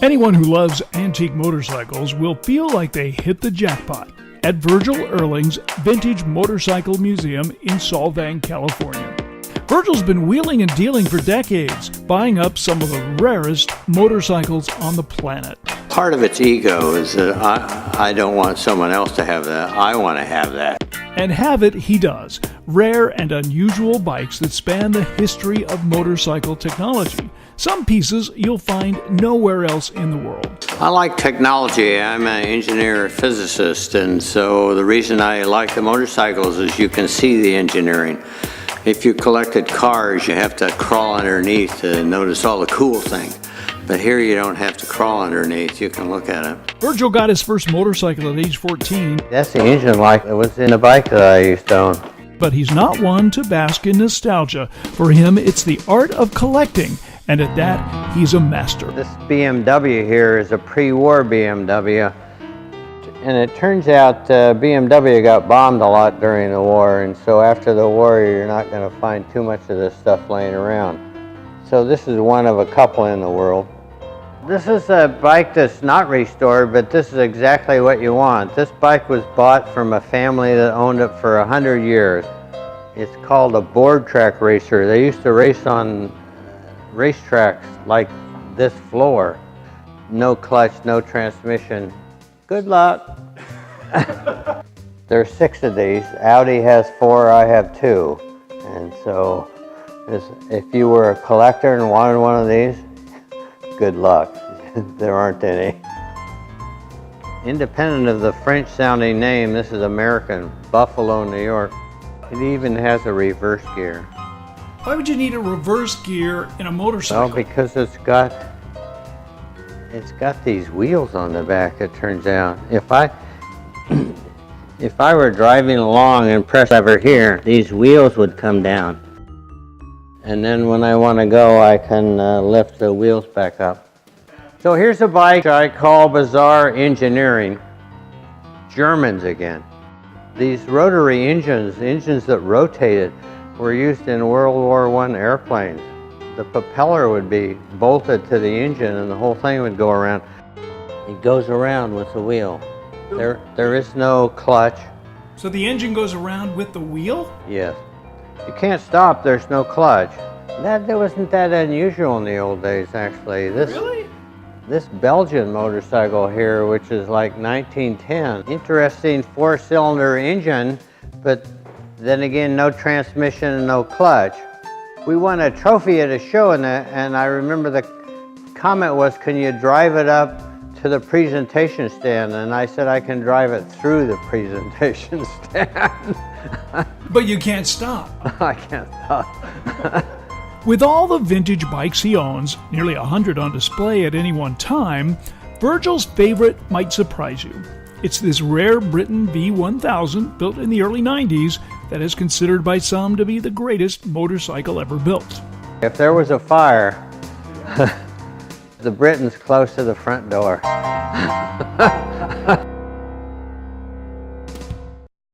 Anyone who loves antique motorcycles will feel like they hit the jackpot at Virgil Earling's Vintage Motorcycle Museum in Solvang, California. Virgil's been wheeling and dealing for decades, buying up some of the rarest motorcycles on the planet. Part of its ego is that I don't want someone else to have that. I want to have that. And have it he does. Rare and unusual bikes that span the history of motorcycle technology. Some pieces you'll find nowhere else in the world. I like technology. I'm an engineer physicist, and so the reason I like the motorcycles is you can see the engineering. If you collected cars, you have to crawl underneath to notice all the cool things. But here you don't have to crawl underneath, you can look at it. Virgil got his first motorcycle at age 14. That's the engine light that was in the bike that I used to own. But he's not one to bask in nostalgia. For him, it's the art of collecting, and at that, he's a master. This BMW here is a pre-war BMW. And it turns out BMW got bombed a lot during the war, and so after the war you're not going to find too much of this stuff laying around. So this is one of a couple in the world. This is a bike that's not restored, but this is exactly what you want. This bike was bought from a family that owned it for 100 years. It's called a board track racer. They used to race on racetracks like this floor. No clutch, no transmission. Good luck. There's 6 of these. Audi has 4, I have 2. And so if you were a collector and wanted one of these, good luck. There aren't any. Independent of the French sounding name, this is American, Buffalo, New York. It even has a reverse gear. Why would you need a reverse gear in a motorcycle? Well, because it's got these wheels on the back, it turns out. If I were driving along and press lever here, these wheels would come down. And then when I want to go, I can lift the wheels back up. So here's a bike I call bizarre engineering. Germans again. These rotary engines that rotated, were used in World War I airplanes. The propeller would be bolted to the engine and the whole thing would go around. It goes around with the wheel. There is no clutch. So the engine goes around with the wheel? Yes. You can't stop, there's no clutch. That wasn't that unusual in the old days, actually. Really? This Belgian motorcycle here, which is like 1910, interesting 4-cylinder engine, but then again, no transmission and no clutch. We won a trophy at a show, and I remember the comment was, can you drive it up to the presentation stand? And I said, I can drive it through the presentation stand. But you can't stop. I can't stop. With all the vintage bikes he owns, nearly 100 on display at any one time, Virgil's favorite might surprise you. It's this rare Britain V1000 built in the early 90s that is considered by some to be the greatest motorcycle ever built. If there was a fire, the Britain's close to the front door.